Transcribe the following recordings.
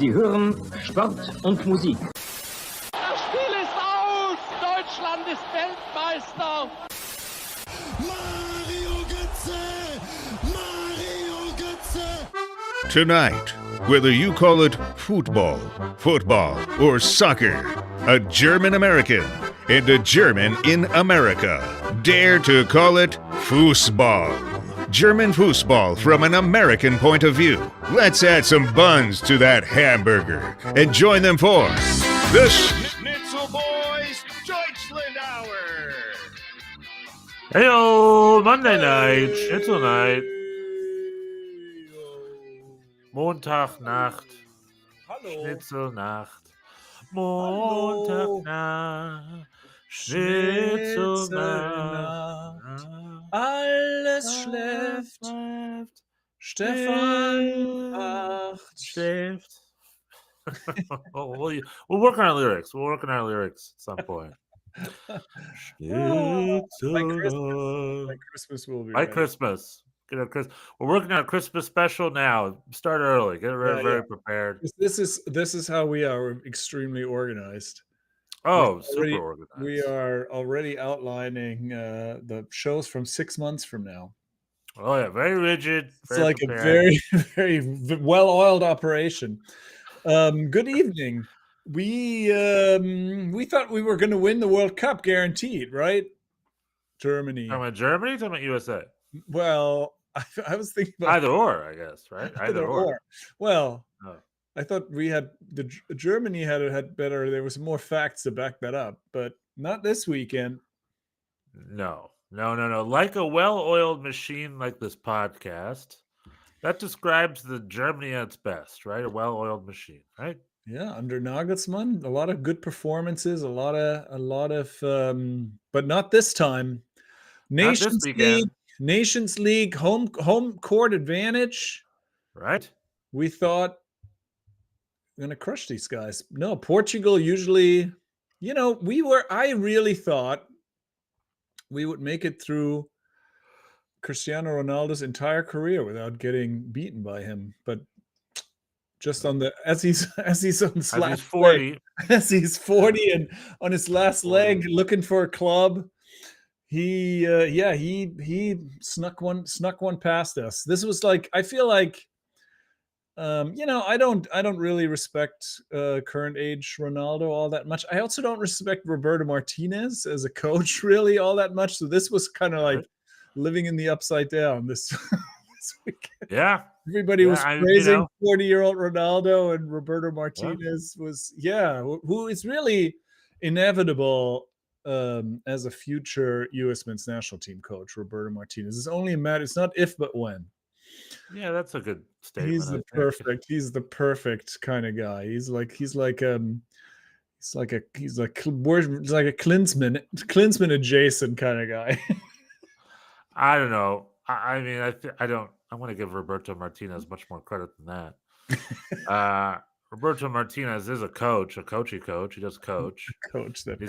Sie hören Sport und Musik. Das Spiel ist aus! Deutschland ist Weltmeister! Mario Götze! Mario Götze! Tonight, whether you call it football, or soccer, a German American and a German in America dare to call it Fußball. German foosball from an American point of view. Let's add some buns to that hamburger and join them for the Schnitzel Boys Deutschland Hour. Heyo, Monday night, Schnitzel night. Montagnacht, Schnitzelnacht. Montagnacht, Schnitzelnacht. Alles schläft. Stefan wacht. We'll work on our lyrics. We'll work on our lyrics at some point. By Christmas will be By ready. Christmas. We're working on a Christmas special now. Start early. Get very prepared. This is how we are. We're extremely organized. Super organized. We are already outlining the shows from 6 months from now. Oh yeah, very rigid. It's like prepared. A very, very well-oiled operation. Good evening. We thought we were going to win the World Cup, guaranteed, right? Germany. Talking about Germany? Talking about USA? Well, I was thinking about either or, I guess, right? Either or. Well, I thought we had Germany had better. There was more facts to back that up, but not this weekend. No. Like a well-oiled machine, like this podcast, that describes the Germany at its best, right? A well-oiled machine, right? Yeah, under Nagelsmann, a lot of good performances, a lot of, but not this time. Nations League, home court advantage, right? We thought we're gonna crush these guys. No, Portugal usually, I really thought we would make it through Cristiano Ronaldo's entire career without getting beaten by him, but just on the as he's on his last 40 leg, as he's 40 and on his last leg looking for a club, he snuck one past us. This was like, I feel like I don't really respect current age Ronaldo all that much. I also don't respect Roberto Martinez as a coach really all that much. So this was kind of like living in the upside down this weekend. Yeah. Everybody was praising 40-year-old Ronaldo, and Roberto Martinez was, who is really inevitable as a future U.S. men's national team coach. Roberto Martinez is only a matter. It's not if, but when. Yeah, that's a good statement. He's the perfect kind of guy. He's like a Klinsmann adjacent kind of guy. I don't know. I mean, I want to give Roberto Martinez much more credit than that. Roberto Martinez is a coachy coach. He does coach.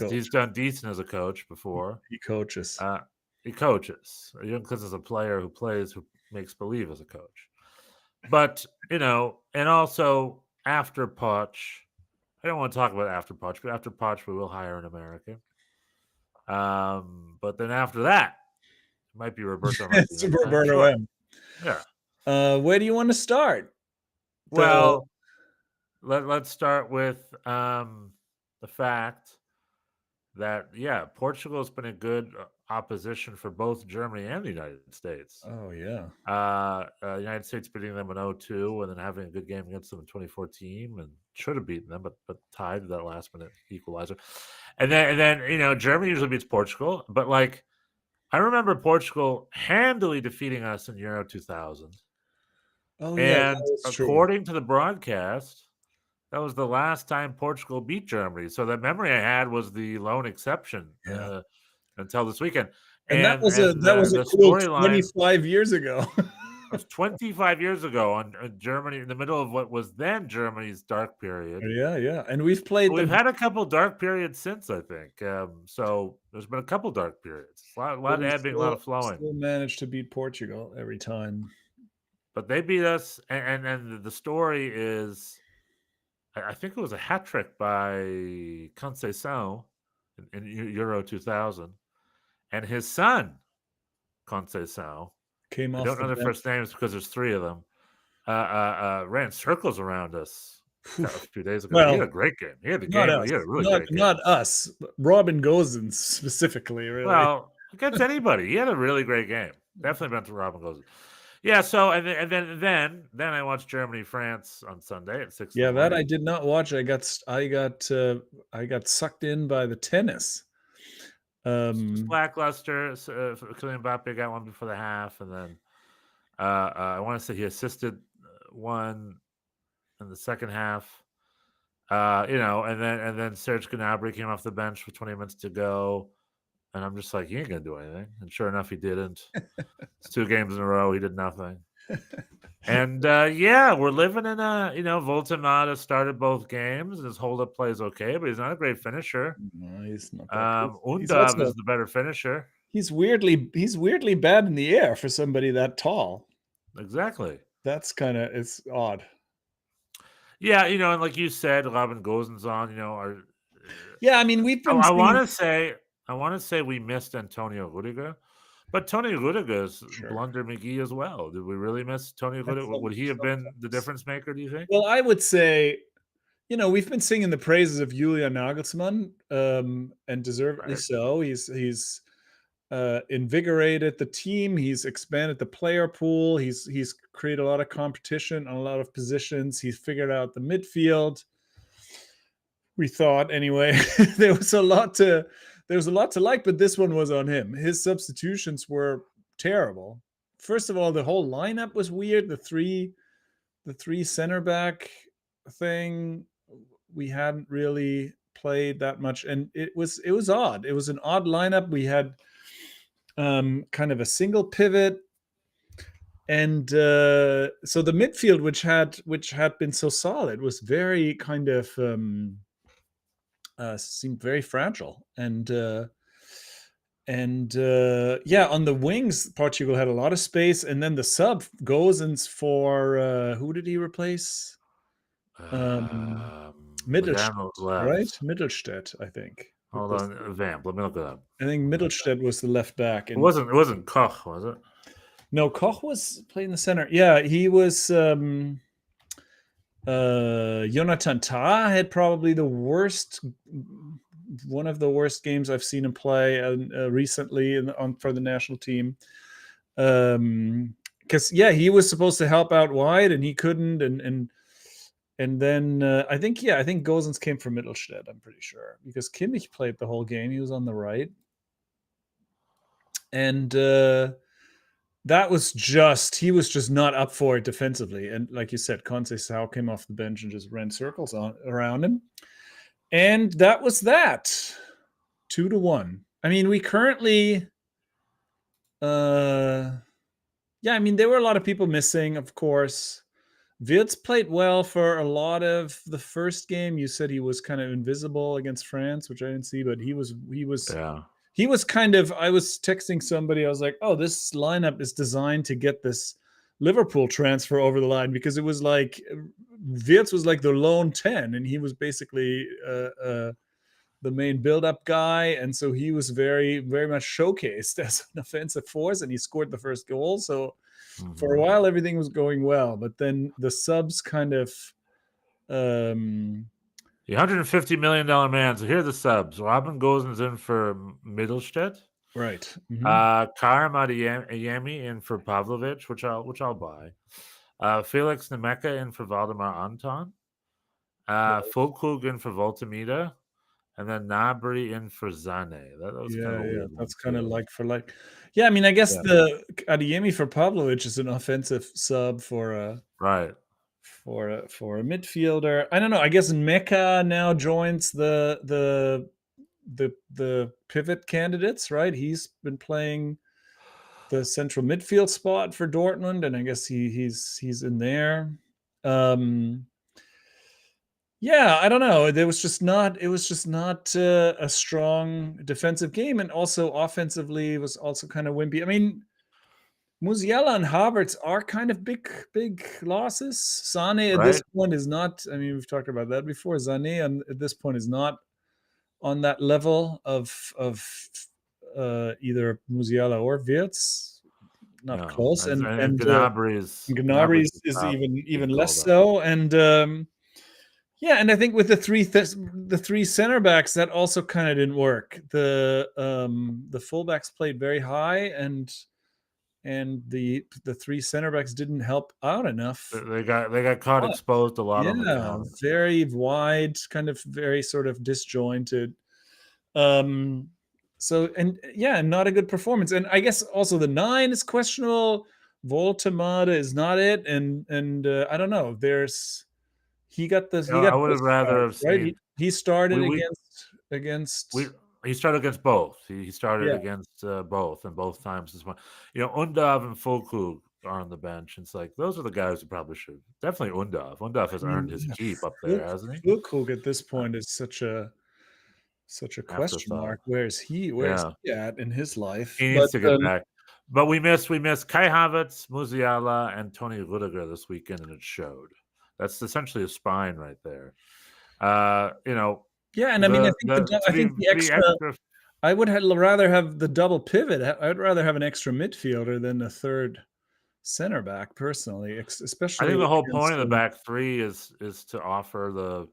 He's done decent as a coach before. He coaches. He coaches. Because as a player who plays, who makes believe as a coach. But, and also after Poch, I don't want to talk about after Poch, but after Poch, we will hire an American. But then after that, it might be Roberto Martinez. It's Roberto M. Yeah. Where do you want to start? Well, let's start with the fact that, Portugal has been a good opposition for both Germany and the United States. Oh, yeah. United States beating them in 2002 and then having a good game against them in 2014 and should have beaten them, but tied that last-minute equalizer. And then Germany usually beats Portugal, but I remember Portugal handily defeating us in Euro 2000. Oh, yeah. And according to the broadcast, that was the last time Portugal beat Germany. So the memory I had was the lone exception until this weekend. And that was a cool 25 years ago. It was 25 years ago on Germany, in the middle of what was then Germany's dark period. Yeah. And we've had a couple dark periods since, I think. So there's been a couple dark periods. A lot of ebbing, a lot of flowing. Still managed to beat Portugal every time. But they beat us, and the story is I think it was a hat trick by Conceição in Euro 2000, and his son Conceição. Came I off don't the know their bench. first names because there's three of them. Ran circles around us a few days ago. He had a Well, great game. He had a not game. us, He had a really great game. not us. But Robin Gosens specifically, really. Well, against anybody, he had a really great game. Definitely been to Robin Gosens. Yeah. So and then I watched Germany France on Sunday at 6. Yeah, that I did not watch. I got sucked in by the tennis. Lackluster. Kylian Mbappe got one before the half, and then I want to say he assisted one in the second half. And then Serge Gnabry came off the bench with 20 minutes to go, and I'm just like, he ain't gonna do anything. And sure enough, he didn't. It's 2 games in a row, he did nothing. And we're living in Volta Mata started both games, and his hold-up play is okay, but he's not a great finisher. No, he's not. He's Undav is the better finisher. He's weirdly bad in the air for somebody that tall. Exactly. That's it's odd. Yeah, and like you said, Robin Gosens on, Yeah, I mean, we've been. I want to say we missed Antonio Rudiger, but Tony Rudiger's blunder McGee as well. Did we really miss Tony Rudiger? Would he have been the difference maker, do you think? Well, I would say, we've been singing the praises of Julian Nagelsmann, and deservedly so. He's invigorated the team. He's expanded the player pool. He's created a lot of competition on a lot of positions. He's figured out the midfield. We thought, anyway. there was a lot to like, but this one was on him. His substitutions were terrible. First of all, the whole lineup was weird. The three center back thing, we hadn't really played that much, and it was odd. It was an odd lineup. We had kind of a single pivot, and so the midfield, which had been so solid, was very kind of seemed very fragile, and on the wings, Portugal had a lot of space, and then the sub Gosens for who did he replace? Mittelstadt, right? Mittelstadt, I think. Hold on, Vamp. Let me look it up. I think Mittelstadt was the left back. And it wasn't Koch, was it? No, Koch was playing the center. Yeah, he was. Jonathan Tah had probably one of the worst games I've seen him play recently for the national team. Because he was supposed to help out wide and he couldn't, and then I think Gosens came from Mittelstadt, I'm pretty sure, because Kimmich played the whole game. He was on the right, and he was just not up for it defensively. And like you said, Conceição came off the bench and just ran circles around him. And that was that. 2-1. I mean, we currently, there were a lot of people missing, of course. Wirtz played well for a lot of the first game. You said he was kind of invisible against France, which I didn't see, but he was kind of, I was texting somebody, I was like, oh, this lineup is designed to get this Liverpool transfer over the line, because it was like Wirtz was like the lone 10, and he was basically the main build-up guy, and so he was very, very much showcased as an offensive force, and he scored the first goal. So for a while, everything was going well, but then the subs kind of the $150 million man. So here are the subs. Robin Gosens in for Mittelstadt. Right. Karim Adeyemi in for Pavlovic, which I'll buy. Felix Nemeka in for Valdemar Anton. Fulkrug in for Voltamida. And then Gnabry in for Zane. That was kind of weird. That's kind of like for like. Yeah, I mean, I guess the Adeyemi for Pavlovic is an offensive sub for a midfielder. I don't know. I guess Meka now joins the pivot candidates, right? He's been playing the central midfield spot for Dortmund, and I guess he's in there. I don't know. It was just not a strong defensive game, and also offensively it was also kind of wimpy. I mean, Musiala and Havertz are kind of big losses. Sané at this Right? point is not. I mean, we've talked about that before. Sané at this point is not on that level of either Musiala or Wirtz. Not No. close, And and Gnabry is Gnabry is top even goal less though. so. And yeah, and I think with the three center backs, that also kind of didn't work. The fullbacks played very high, and the three center backs didn't help out enough. They got caught But, exposed a lot on the yeah, counter. very wide, kind of very sort of disjointed. So and yeah, not a good performance. And I guess also the 9 is questionable. Voltemade is not it, and I don't know. He got I would have rather have right. seen He started we against he started against both. He started Yeah. against both, and both times this one. Undav and Fulkrug are on the bench. It's like those are the guys who probably should. Definitely Undav. Undav has earned his keep up there, hasn't he? Fulkrug at this point is such a question Afterthought. mark. Where's he at in his life? He needs to get back. But we missed Kai Havertz, Musiala, and Tony Rudiger this weekend, and it showed. That's essentially a spine right there. Yeah, and I mean, I think the extra. I would rather have the double pivot. I'd rather have an extra midfielder than a third center back, personally. Especially, I think the whole point of the back three is to offer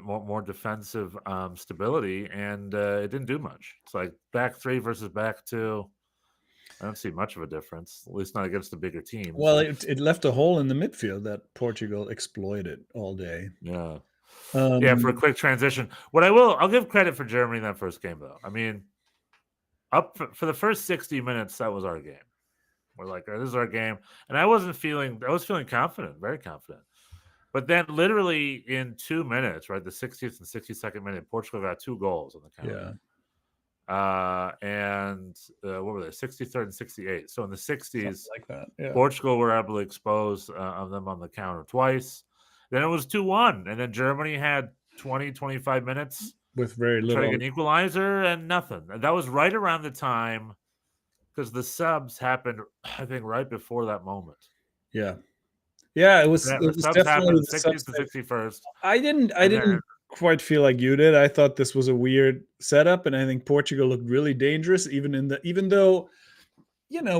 more defensive stability, and it didn't do much. It's like back three versus back two. I don't see much of a difference, at least not against the bigger teams. Well, it left a hole in the midfield that Portugal exploited all day. Yeah. For a quick transition. I'll give credit for Germany in that first game, though. I mean, up for the first 60 minutes, that was our game. We're like, this is our game. And I was feeling confident, very confident. But then literally in 2 minutes, right, the 60th and 62nd minute, Portugal got 2 goals on the counter. Yeah. And what were they? 63rd and 68th. So in the 60s, like that. Yeah. Portugal were able to expose of them on the counter twice. Then it was 2-1, and then Germany had 20, 25 minutes with very little. Trying to get an equalizer and nothing. And that was right around the time, because the subs happened, I think, right before that moment. Yeah. Yeah, it was definitely the 60th to 61st. I didn't quite feel like you did. I thought this was a weird setup, and I think Portugal looked really dangerous, even though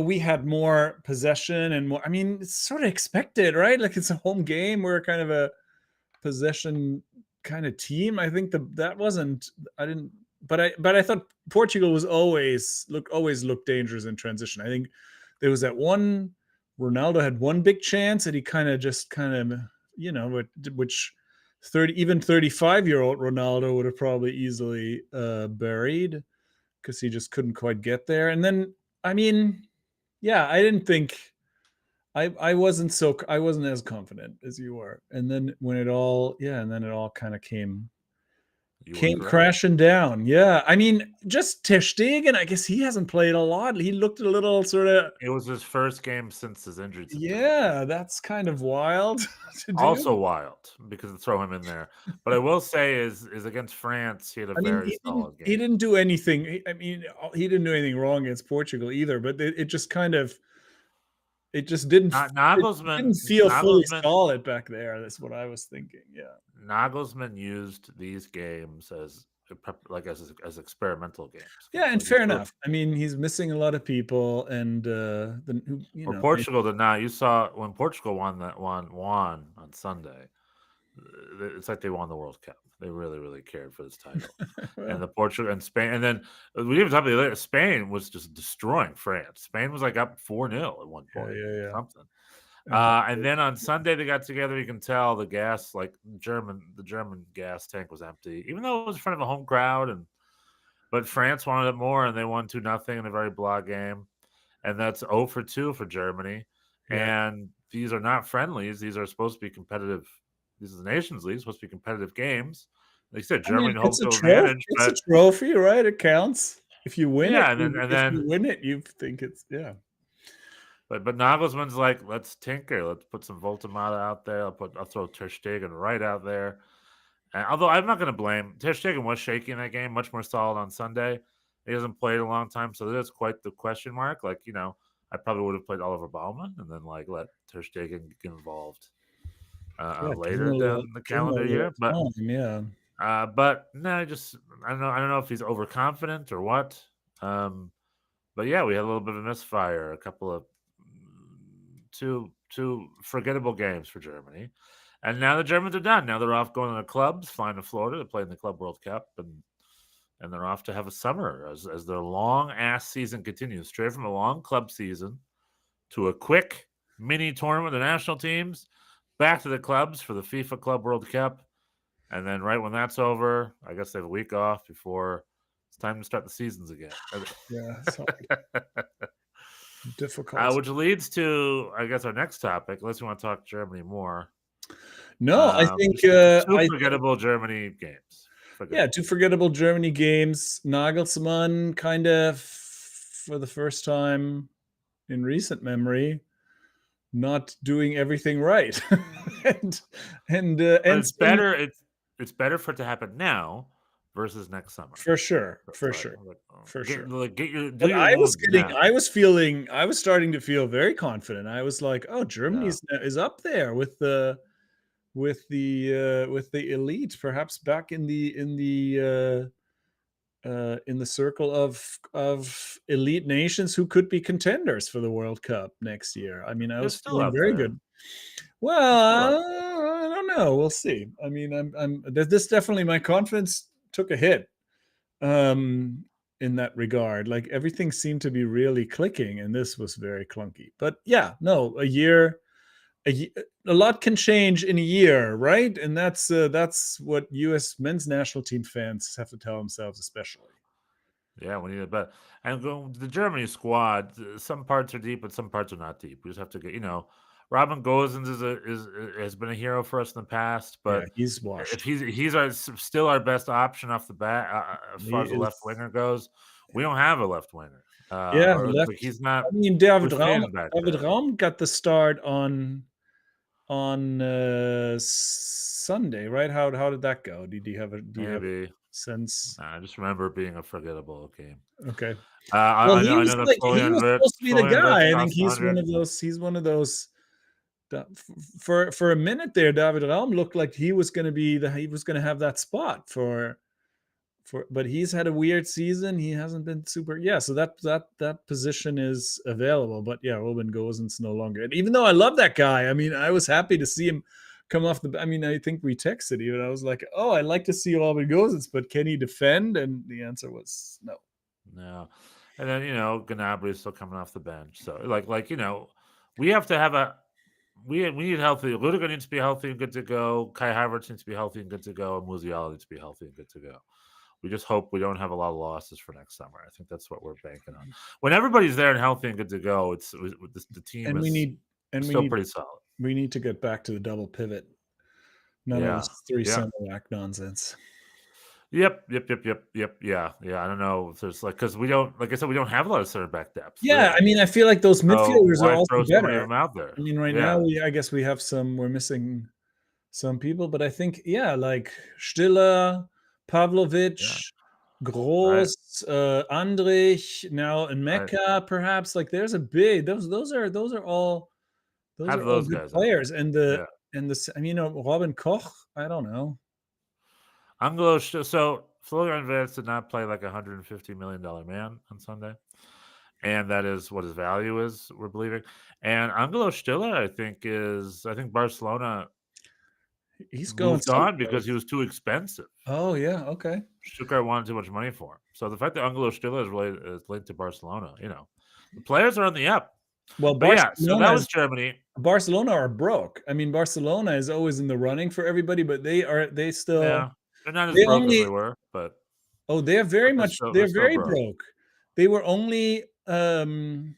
we had more possession and more. I mean, it's sort of expected, right? Like, it's a home game. We're kind of a possession kind of team. I think that wasn't. I didn't. But I thought Portugal was always looked dangerous in transition. I think there was that one. Ronaldo had one big chance, and he which 35-year-old Ronaldo would have probably easily buried, because he just couldn't quite get there. And then, I mean, yeah, I didn't think I wasn't as confident as you were. And then when it all kind of came crashing down. Yeah. I mean, just Ter Stegen, I guess he hasn't played a lot. He looked a little sort of. It was his first game since his injury. Yeah, that's kind of wild to do. Also wild, because to throw him in there. But I will say is against France, he had a very solid game. He didn't do anything. I mean, he didn't do anything wrong against Portugal either, but it just kind of. It just didn't. Nagelsmann didn't feel fully solid back there. That's what I was thinking. Yeah. Nagelsmann used these games as experimental games. Yeah, and fair enough. I mean, he's missing a lot of people, and Portugal did not. You saw when Portugal won on Sunday. It's like they won the World Cup. They really, really cared for this title. And the Portugal and Spain, and then we even talked about later. Spain was just destroying France. Spain was like up 4-0 at one point. Yeah. Something. And then on Sunday they got together. You can tell the gas, like the German gas tank was empty, even though it was in front of a home crowd. But France wanted it more, and they won 2-0 in a very blah game. And that's 0-2 for Germany. Yeah. And these are not friendlies. These are supposed to be competitive. This is the Nations League, supposed to be competitive games. Like you said, Germany home field advantage. It's a trophy, right? It counts if you win it. Yeah, and then you win it, you think it's But Nagelsmann's like, let's tinker. Let's put some Voltemade out there. I'll throw Ter Stegen right out there. And although I'm not going to blame Ter Stegen, was shaky in that game, much more solid on Sunday. He hasn't played a long time, so that's quite the question mark. Like, I probably would have played Oliver Baumann and then like let Ter Stegen get involved Yeah, later down the calendar year. But no, I don't know. I don't know if he's overconfident or what. But yeah, we had a little bit of a misfire, a couple of two forgettable games for Germany, and now the Germans are done. Now they're off going to their clubs, flying to Florida to play in the Club World Cup, and they're off to have a summer as their long ass season continues, straight from a long club season to a quick mini tournament of the national teams, back to the clubs for the FIFA Club World Cup, and then right when that's over, I guess they have a week off before it's time to start the seasons again. Yeah, it's hard. Difficult. Which leads to, I guess, our next topic. Unless you want to talk Germany more. No, I think two forgettable Germany games. Yeah, two forgettable Germany games. Nagelsmann kind of, for the first time in recent memory, not doing everything right. and it's better. It's better for it to happen now versus next summer. For sure. I was starting to feel very confident. I was like, oh, Germany is up there with the elite, perhaps back in the circle of elite nations who could be contenders for the World Cup next year. I mean, I was feeling very good. Well, I don't know. We'll see. I mean, this definitely, my confidence took a hit in that regard. Like everything seemed to be really clicking, and this was very clunky. But yeah, no, a lot can change in a year, right? And that's what U.S. men's national team fans have to tell themselves, especially. Yeah, we need it. But the Germany squad, some parts are deep, but some parts are not deep. We just have to get, Robin Gosens has been a hero for us in the past, but he's washed. If he's still our best option off the bat as far as the left winger goes. We don't have a left winger. He's not. I mean, David Raum got the start on Sunday, right? How did that go? Do you have a sense? I just remember it being a forgettable game. Okay. He was supposed to be the guy. I think he's one of those. For a minute there, David Raum looked like he was going to have that spot but he's had a weird season. He hasn't been super. Yeah, so that position is available. But yeah, Robin Gosens no longer. And even though I love that guy, I mean, I was happy to see him come off the. I mean, I think we texted even. I was like, oh, I'd like to see Robin Gosens, but can he defend? And the answer was no. No. And then Gnabry is still coming off the bench. So we have to have we need healthy. Rudiger needs to be healthy and good to go. Kai Havertz needs to be healthy and good to go. And Musiala needs to be healthy and good to go. We just hope we don't have a lot of losses for next summer. I think that's what we're banking on. When everybody's there and healthy and good to go, the team is still pretty solid. We need to get back to the double pivot. None of this three center back nonsense. Yep. Yeah. I don't know if there's because we don't, like I said, we don't have a lot of center back depth. Yeah, really. I mean, I feel like those midfielders are also better. Out there. I mean, now I guess we have we're missing some people, but I think like Stiller, Pavlovic, Gross, Andrich, now and Mecca, perhaps. Like there's a big those are all good players, and Robin Koch. I don't know. So Florian Wirtz did not play like $150 million man on Sunday, and that is what his value is. We're believing, and Angelo Stiller, I think Barcelona. He's going on because he was too expensive. Oh yeah, okay. Stuttgart wanted too much money for him. So the fact that Angelo Stiller is linked to Barcelona, the players are on the up. Well, so that was Germany. Barcelona are broke. I mean, Barcelona is always in the running for everybody, but they still. Yeah. They're not as broke as they were, but they're very broke. They were only they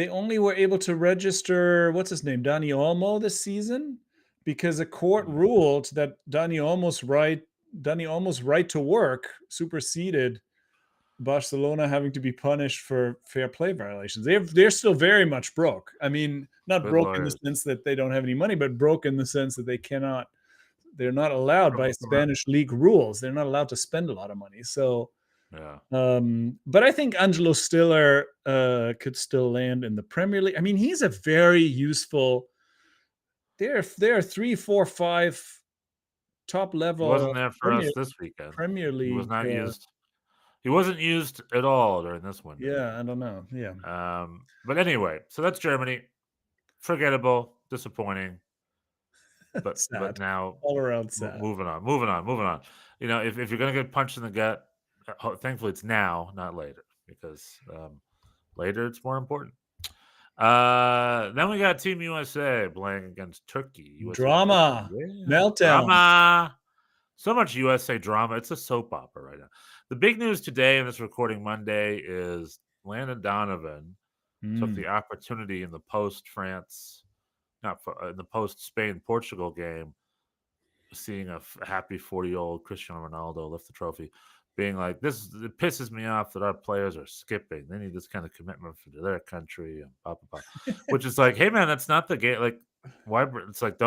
only were able to register what's his name, Dani Olmo, this season because a court ruled that Dani Olmo's right to work superseded Barcelona having to be punished for fair play violations. They're still very much broke. I mean, not broke in the sense that they don't have any money, but broke in the sense that they're not allowed by Spanish league rules. They're not allowed to spend a lot of money. So Yeah. But I think Angelo Stiller could still land in the Premier League. I mean, he's a very useful. There are 3, 4, 5 top He level wasn't there for us this weekend. Premier He was League. not used. He wasn't used at all during this window. Yeah, I don't know. Yeah. But anyway, so that's Germany. Forgettable, disappointing. But Sad. now All around sad. moving on. You know, if you're gonna get punched in the gut, thankfully it's now, not later, because later it's more important. Then we got Team USA playing against Turkey. USA, Drama. Turkey. Meltdown. Drama. So much USA drama. It's a soap opera right now. The big news today in this recording Monday is Landon Donovan took the opportunity in the post-France, in the post-Spain-Portugal game, seeing a happy 40-year-old Cristiano Ronaldo lift the trophy, being like, it pisses me off that our players are skipping. They need this kind of commitment for their country, and blah, blah, blah. Which is like, hey, man, that's not the game. Like, why? It's like,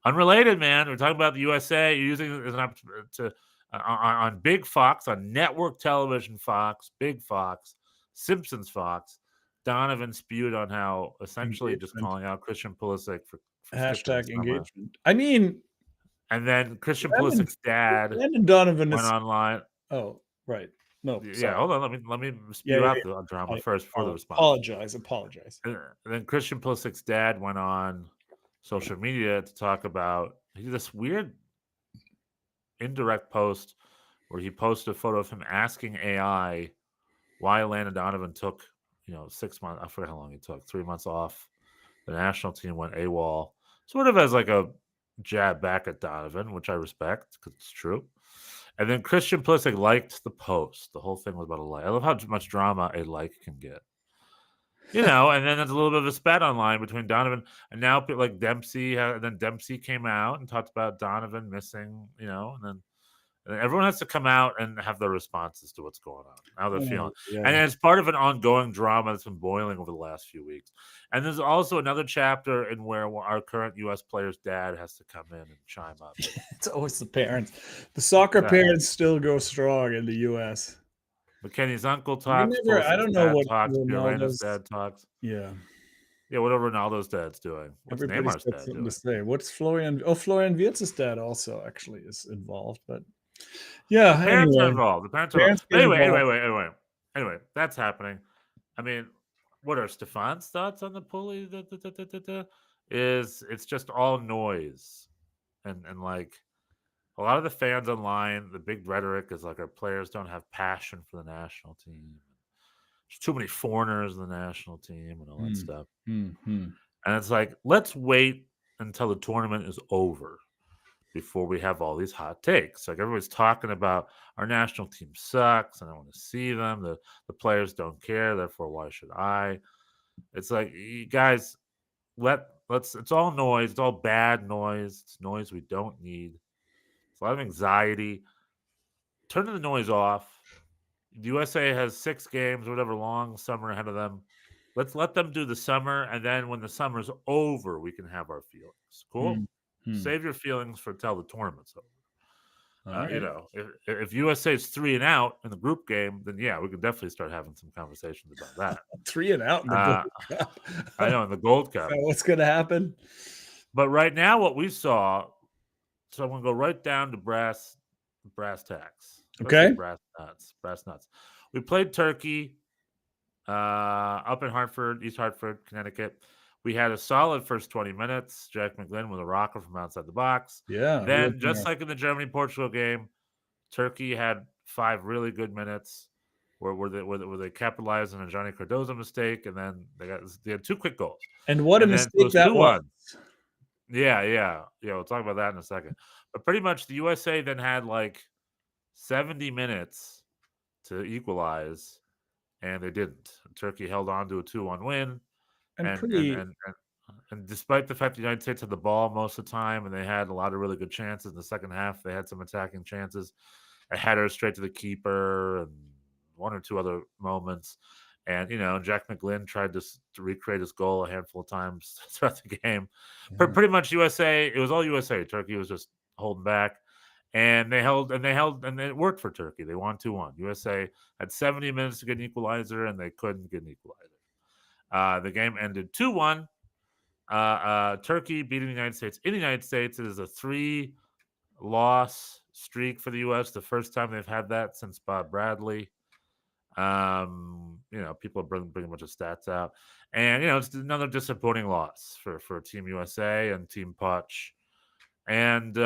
unrelated, man. We're talking about the USA. You're using it as an opportunity to on Big Fox, on network television Fox, Big Fox, Simpsons Fox. Donovan spewed on how essentially just calling out Christian Pulisic for hashtag engagement. I mean, and then Christian Pulisic's dad Landon Donovan went online. Oh, right. No, yeah. Hold on. Let me spew out the drama first before the response. Apologize. And then Christian Pulisic's dad went on social media to talk about this weird indirect post where he posted a photo of him asking AI why Landon Donovan took 6 months. I forget how long he took. 3 months off. The national team went AWOL, sort of as like a jab back at Donovan, which I respect because it's true. And then Christian Pulisic liked the post. The whole thing was about a like. I love how much drama a like can get. And then there's a little bit of a spat online between Donovan and now like Dempsey. And then Dempsey came out and talked about Donovan missing, and then everyone has to come out and have their responses to what's going on, how they're feeling. Yeah. And it's part of an ongoing drama that's been boiling over the last few weeks. And there's also another chapter in where our current U.S. player's dad has to come in and chime up. It's always the parents. The soccer parents still go strong in the U.S. McKenny's uncle talks. I don't know what Ronaldo's dad talks. Yeah. Yeah, whatever Ronaldo's dad's doing. What's Neymar's dad doing? To say. What's Florian? Oh, Florian Wirtz's dad also actually is involved, but yeah, the parents are involved. The parents are involved. Anyway, that's happening. I mean, what are Stefan's thoughts on the pulley? It's just all noise, and like a lot of the fans online, the big rhetoric is like our players don't have passion for the national team. There's too many foreigners in the national team and all that stuff. And it's like, let's wait until the tournament is over before we have all these hot takes. Like everybody's talking about our national team sucks and I want to see them. The players don't care, therefore why should I? It's like, you guys, it's all noise. It's all bad noise. It's noise we don't need. It's a lot of anxiety. Turn the noise off. The USA has 6 games, whatever, long summer ahead of them. Let's let them do the summer, and then when the summer's over, we can have our feelings. Cool? Save your feelings for till the tournament's over. Right. If USA is 3 and out in the group game, then yeah, we could definitely start having some conversations about that. 3 and out in the Gold Cup. I know, in the Gold Cup. What's going to happen? But right now, what we saw, so I'm going to go right down to brass tacks. Okay. Brass nuts. We played Turkey up in Hartford, East Hartford, Connecticut. We had a solid first 20 minutes. Jack McGlynn with a rocker from outside the box. Yeah. Then, just like in the Germany-Portugal game, Turkey had 5 really good minutes where they capitalized on a Johnny Cardozo mistake, and then they had 2 quick goals. And what a mistake that was. Yeah. We'll talk about that in a second. But pretty much the USA then had like 70 minutes to equalize, and they didn't. Turkey held on to a 2-1 win. And despite the fact the United States had the ball most of the time and they had a lot of really good chances in the second half, they had some attacking chances, a header straight to the keeper and 1 or 2 other moments. And, Jack McGlynn tried to recreate his goal a handful of times throughout the game. But pretty much USA, it was all USA. Turkey was just holding back. And it worked for Turkey. They won 2-1. USA had 70 minutes to get an equalizer, and they couldn't get an equalizer. The game ended 2-1. Turkey beating the United States in the United States. It is a 3-loss streak for the U.S. The first time they've had that since Bob Bradley. People are bringing a bunch of stats out, and it's another disappointing loss for Team USA and Team Poch. And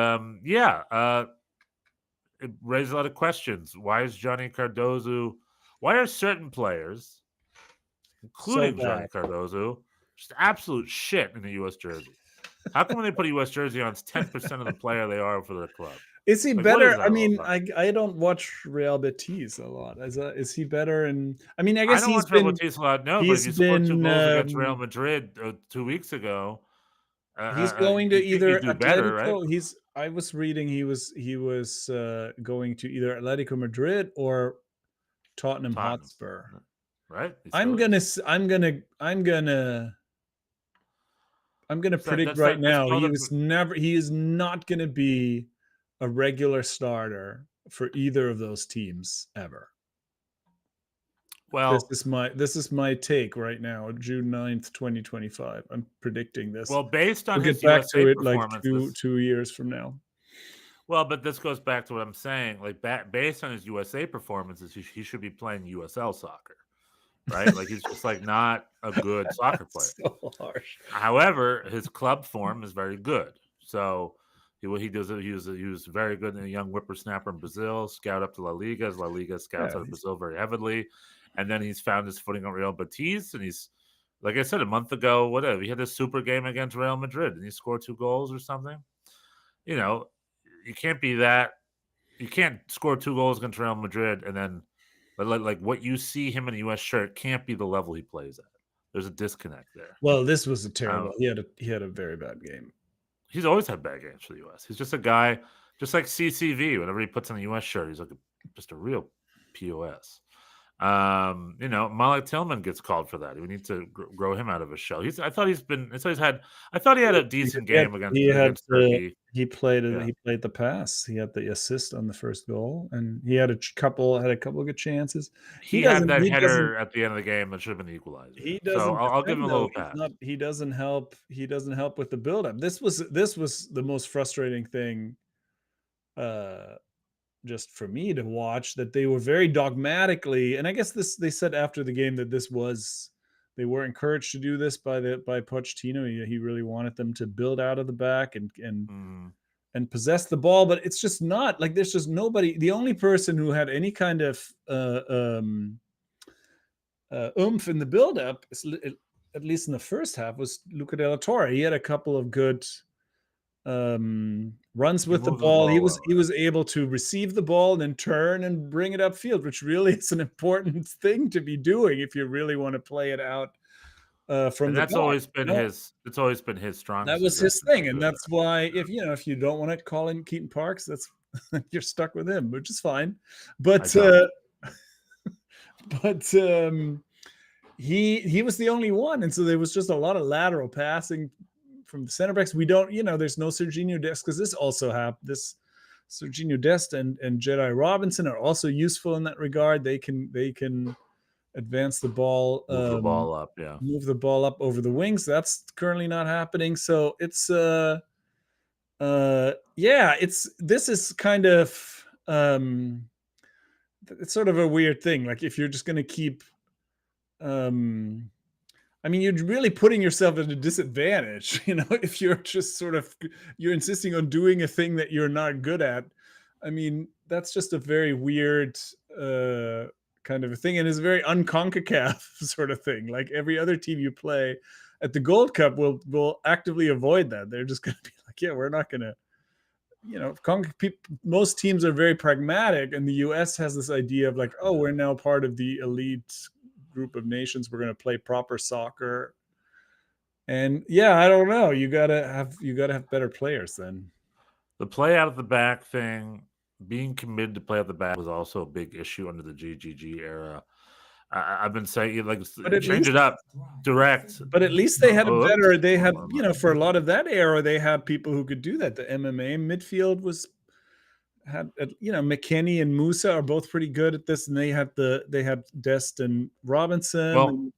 it raised a lot of questions. Why is Johnny Cardozo? Why are certain players, including Johnny Cardozo, just absolute shit in the U.S. jersey? How come when they put a U.S. jersey on, it's 10% of the player they are for their club? Is he better? I mean, I don't watch Real Betis a lot. Is he better? I guess I don't watch Real Betis a lot. No, but he scored 2 goals against Real Madrid 2 weeks ago. He's going to either Atletico. Better, right? I was reading he was going to either Atletico Madrid or Tottenham Hotspur. Right. I'm gonna predict right now he is not gonna be a regular starter for either of those teams ever. Well, this is my take right now, June 9th, 2025. I'm predicting this. Well, based on we'll his get back USA to it performances, like 2 years from now. Well, but this goes back to what I'm saying. Like, based on his USA performances, he should be playing USL soccer, right? Like, he's just like not a good soccer player. So harsh. However, his club form is very good. So he was very good in a young whippersnapper in Brazil, scout up to La Liga, as La Liga scouts out of Brazil very heavily. And then he's found his footing on Real Betis, and he's, like I said, a month ago, he had this super game against Real Madrid, and he scored 2 goals or something. You can't be that. You can't score 2 goals against Real Madrid, and then, like what you see him in a U.S. shirt can't be the level he plays at. There's a disconnect there. Well, this was a terrible. He had a very bad game. He's always had bad games for the U.S. He's just a guy, just like CCV. Whenever he puts on a U.S. shirt, he's like just a real POS. Malik Tillman gets called for that. We need to grow him out of his shell. I thought he had a decent game against Turkey. He played the pass. He had the assist on the first goal, and he had a couple of good chances. He had that header at the end of the game that should have been the equalizer. So I'll give him a little pass. He doesn't help. He doesn't help with the buildup. This was the most frustrating thing. Just for me to watch, that they were very dogmatically, and I guess they said after the game that they were encouraged to do this by Pochettino. He really wanted them to build out of the back and possess the ball, but it's just not like there's just nobody. The only person who had any kind of oomph in the buildup, at least in the first half, was Luca de la Torre. He had a couple of good runs with the ball. He was able to receive the ball and then turn and bring it upfield, which really is an important thing to be doing if you really want to play it out from the back. Always been his. It's always been his strong. That was his thing, and that's why if you don't want to call in Keaton Parks, that's you're stuck with him, which is fine. But he was the only one, and so there was just a lot of lateral passing from the center backs. We don't, there's no Serginho Dest, because this also happened. This Serginho Dest and Jedi Robinson are also useful in that regard. They can advance the ball, move the ball up over the wings. That's currently not happening. So it's this is kind of it's sort of a weird thing. Like, if you're just going to keep you're really putting yourself at a disadvantage, if you're just you're insisting on doing a thing that you're not good at. I mean, that's just a very weird kind of a thing, and it's a very un-CONCACAF sort of thing. Like, every other team you play at the Gold Cup will actively avoid that. They're just going to be like, yeah, we're not going to, most teams are very pragmatic, and the U.S. has this idea of like, oh, we're now part of the elite group of nations, we're going to play proper soccer. And I don't know, you gotta have better players. Then the play out of the back thing, being committed to play out the back, was also a big issue under the GGG era. I've been saying, like, change it up, direct. But at least they had for a lot of that era, they had people who could do that. The MMA midfield was had McKinney and Musa are both pretty good at this, and they had Dest and Robinson. Well, and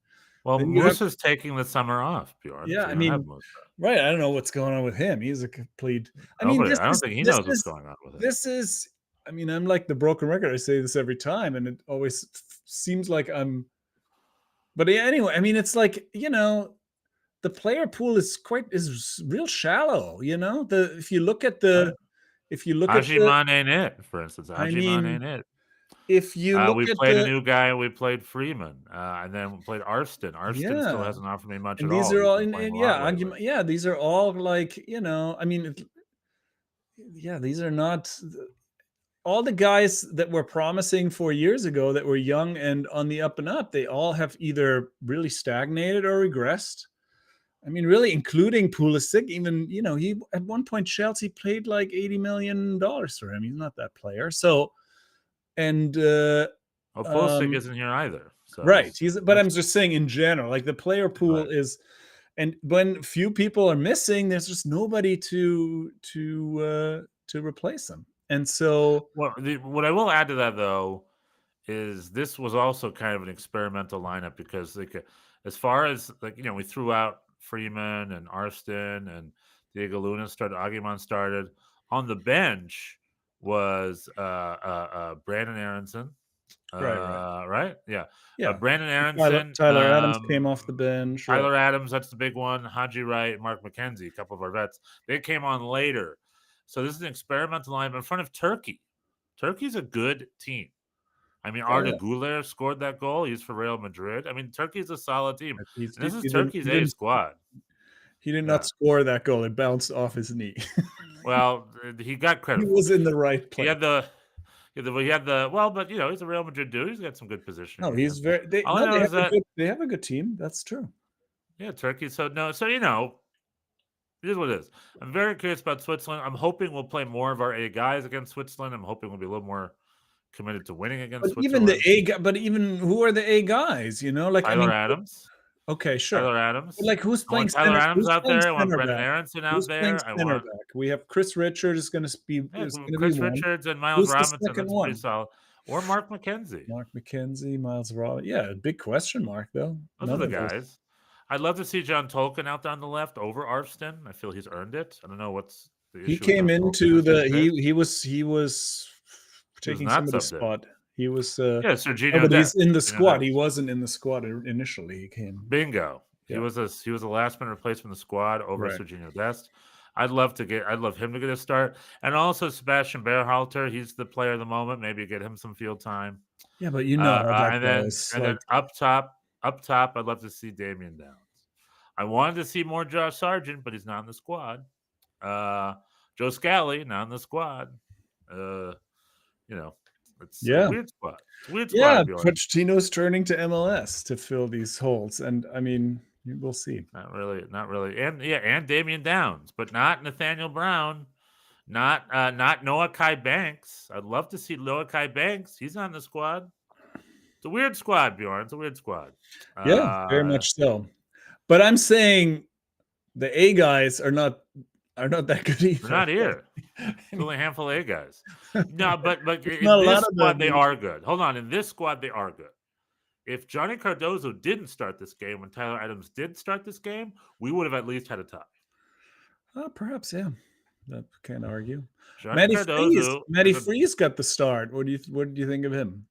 well, then you have- Moose's taking the summer off, Bjorn. Yeah, so I you don't have mean, Musa. right. I don't know what's going on with him. He's a complete. I mean, Nobody- this I don't is- think he this knows what's is- going on with it. This is. I mean, I'm like the broken record. I say this every time, and it always seems like I'm. But yeah, anyway, I mean, it's like the player pool is real shallow. If you look at Hajiman ain't it, for instance. I Hajiman mean, ain't it. if you look We at played a new guy. We played Freeman, and then we played Arston. Arston still Yeah. hasn't offered me much and at all. these are He's all been playing a lot lately. these are all like I mean, these are not all the guys that were promising 4 years ago that were young and on the up and up. They all have either really stagnated or regressed. I mean, really, including Pulisic. Even he at one point Chelsea paid like $80 million for him. He's not that player. So, and Well, Pulisic isn't here either. So right, but I'm just saying in general, like the player pool Right. is, and when few people are missing, there's just nobody to replace them. And so, Well, what I will add to that though is this was also kind of an experimental lineup because as far as we threw out Freeman and Arston and Diego Luna started, Aguiman started. On the bench was Brandon Aronson. Right? Yeah. Brandon Aronson. Tyler Adams came off the bench. Tyler Adams, that's the big one. Haji Wright, Mark McKenzie, a couple of our vets. They came on later. So this is an experimental lineup in front of Turkey. Turkey's a good team. I mean, Arda Güler scored that goal. He's for Real Madrid. I mean, Turkey's a solid team. This is Turkey's A squad. He did not score that goal. It bounced off his knee. Well, he got credit. He was in the right place. He had the but he's a Real Madrid dude. He's got some good positioning. No, he's very. They have a good team. That's true. Yeah, Turkey. So it is what it is. I'm very curious about Switzerland. I'm hoping we'll play more of our A guys against Switzerland. I'm hoping we'll be a little more committed to winning against Switzerland. Even who are the A guys? Like Tyler Adams. Okay, sure. Tyler Adams. But who's playing Tyler Adams out there? I want center Brendan back? Aronson out Who's there. playing center back? We have Chris Richards is going to be. Chris Richards and Miles Who's the Robinson. second That's one? pretty solid. Or Mark McKenzie. Mark McKenzie, Miles Robinson. Yeah, a big question mark though. Those are the guys. I'd love to see John Tolkien out on the left over Arston. I feel he's earned it. I don't know what's the issue. He came with into Tolkien. he was taking not somebody's subbed in. spot. He was Serginho but he's Dest. in the squad. Dest. He wasn't in the squad initially. He came. Bingo. Yeah. He was a last minute replacement in the squad over Right. Serginho Dest. I'd love him to get a start. And also Sebastian Berhalter, he's the player of the moment. Maybe get him some field time. Yeah, but how that goes. Then up top, I'd love to see Damian Downs. I wanted to see more Josh Sargent, but he's not in the squad. Joe Scally, not in the squad. It's a weird spot. Yeah, Pochettino's turning to MLS to fill these holes, and I mean, we'll see. Not really. And Damian Downs, but not Nathaniel Brown, not Noah Kai Banks. I'd love to see Noah Kai Banks. He's on the squad. It's a weird squad, Bjorn. It's a weird squad. Yeah, very much so. But I'm saying the A guys are not that good either. They're not here. It's only a handful of A guys. No, but in not a this lot of squad, them. they are good. Hold on. In this squad, they are good. If Johnny Cardozo didn't start this game, when Tyler Adams did start this game, we would have at least had a tie. Perhaps, yeah. That can't argue. Matty Freeze got the start. What do you think of him?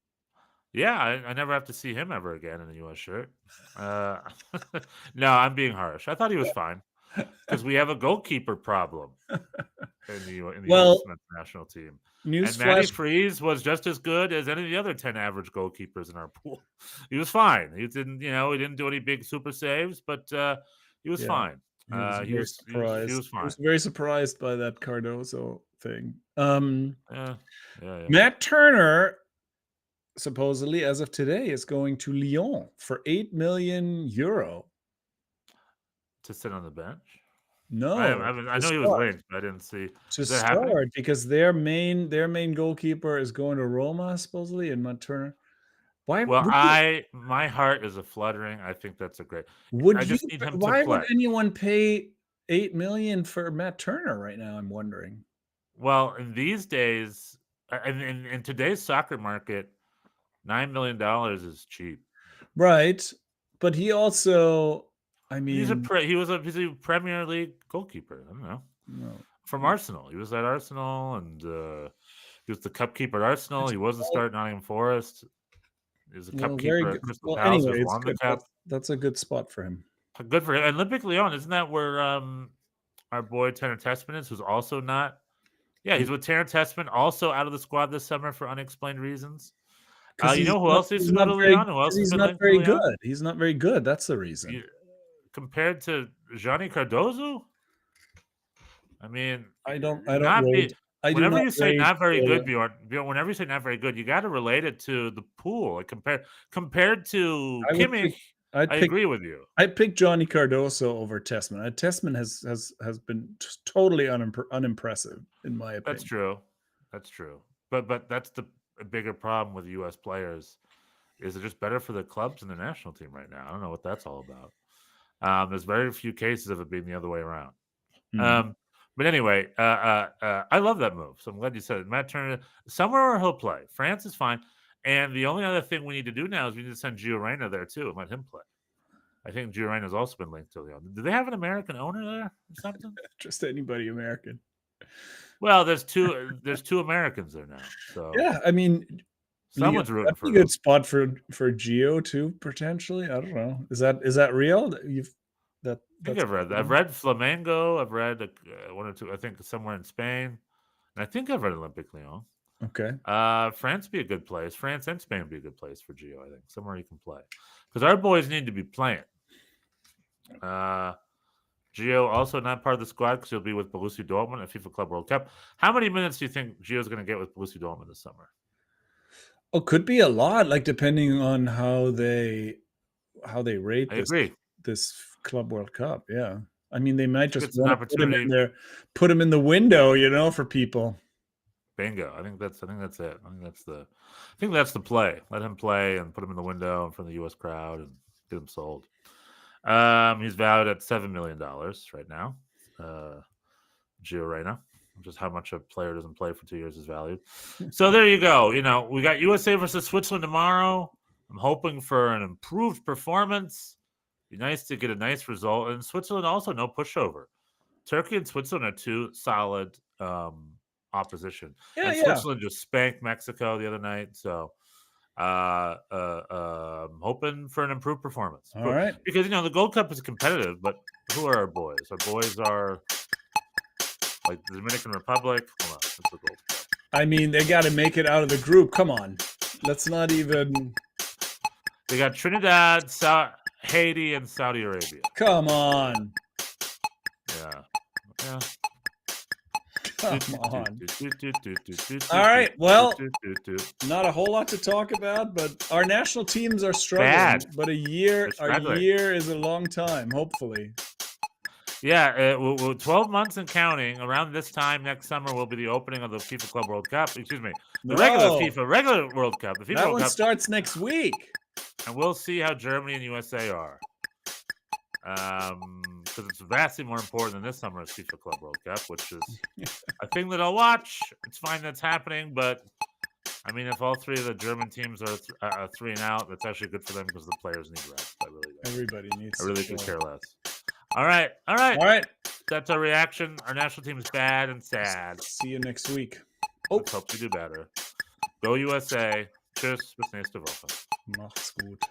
Yeah, I never have to see him ever again in a U.S. shirt. No, I'm being harsh. I thought he was fine because we have a goalkeeper problem in the U.S. men's national team. And Matty Freeze was just as good as any of the other 10 average goalkeepers in our pool. He was fine. He didn't do any big super saves, but he was fine. He was fine. I was very surprised by that Cardozo thing. Yeah. Matt Turner, supposedly, as of today, is going to Lyon for €8 million. To sit on the bench? No. I know he was linked, but I didn't see. To start, because their main goalkeeper is going to Roma, supposedly, and Matt Turner. Why? Well, my heart is a fluttering. I think that's a great. I just need him to play. Why would anyone pay $8 million for Matt Turner right now? I'm wondering. Well, in these days, in today's soccer market, $9 million is cheap. Right, but he also, I mean, He's a Premier League goalkeeper. I don't know. no. From Arsenal. He was at Arsenal, and he was the cup keeper at Arsenal. He was the start at Nottingham Forest. He was a cup keeper at Crystal Palace. Anyway, He won the cup. That's a good spot for him. Good for him. And Olympique Lyon, isn't that where our boy Tanner Tessman is, who's also not? Yeah, he's with Tanner Tessman, also out of the squad this summer for unexplained reasons. You know who else used to go to Lyon? Who else he's not very good. He's not very good. That's the reason. Compared to Johnny Cardozo? I mean, I don't. Whenever you say not very good, Bjorn, whenever you say not very good, you got to relate it to the pool. Like compared to Kimmich, I agree with you. I'd pick Johnny Cardoso over Tessman. Tessman has been totally unimpressive in my opinion. That's true. But that's the bigger problem with U.S. players is they're just better for the clubs and the national team right now. I don't know what that's all about. There's very few cases of it being the other way around. Mhm. But anyway, I love that move. So I'm glad you said it. Matt Turner, somewhere where he'll play. France is fine. And the only other thing we need to do now is we need to send Gio Reyna there too and let him play. I think Gio Reyna has also been linked to Lyon. Do they have an American owner there or something? Just anybody American. Well, there's two Americans there now. So yeah, I mean, someone's rooting for a good spot for Gio too, potentially. I don't know. Is that real? I think I've read that. I've read Flamengo. I've read one or two. I think somewhere in Spain, and I think I've read Olympique Lyon. Okay. France would be a good place. France and Spain would be a good place for Gio. I think somewhere he can play because our boys need to be playing. Gio also not part of the squad because he'll be with Borussia Dortmund at FIFA Club World Cup. How many minutes do you think Gio's going to get with Borussia Dortmund this summer? Oh, could be a lot. Like depending on how they rate this Club World Cup. Yeah, I mean they might just want to put him in the window, for people. Bingo. I think that's it. I think that's the play. Let him play and put him in the window in front of the U.S. crowd and get him sold. He's valued at $7 million right now. Gio Reyna, which is how much a player doesn't play for 2 years is valued. So there you go. We got USA versus Switzerland tomorrow. I'm hoping for an improved performance. Be nice to get a nice result. And Switzerland also no pushover. Turkey and Switzerland are two solid opposition. And Switzerland just spanked Mexico the other night. So hoping for an improved performance. All right. Because, the Gold Cup is competitive, but who are our boys? Our boys are like the Dominican Republic. Hold on. That's the Gold Cup. I mean, they got to make it out of the group. Come on. Let's not even. They got Trinidad, Haiti, and Saudi Arabia. Come on. Yeah. Come on. All right. Well, not a whole lot to talk about, but our national teams are struggling. Bad. But a year is a long time, hopefully. Yeah, 12 months and counting. Around this time next summer will be the opening of the FIFA Club World Cup. Excuse me, the regular World Cup. The FIFA that World one Cup starts next week, and we'll see how Germany and USA are. Because it's vastly more important than this summer's FIFA Club World Cup, which is a thing that I'll watch. It's fine that's happening, but I mean, if all three of the German teams are 3 and out, that's actually good for them because the players need rest. I really do. Everybody needs. I really could care less. All right. That's our reaction. Our national team is bad and sad. See you next week. Let's hope you do better. Go USA. Tschüss. Bis nächste Woche. Macht's gut.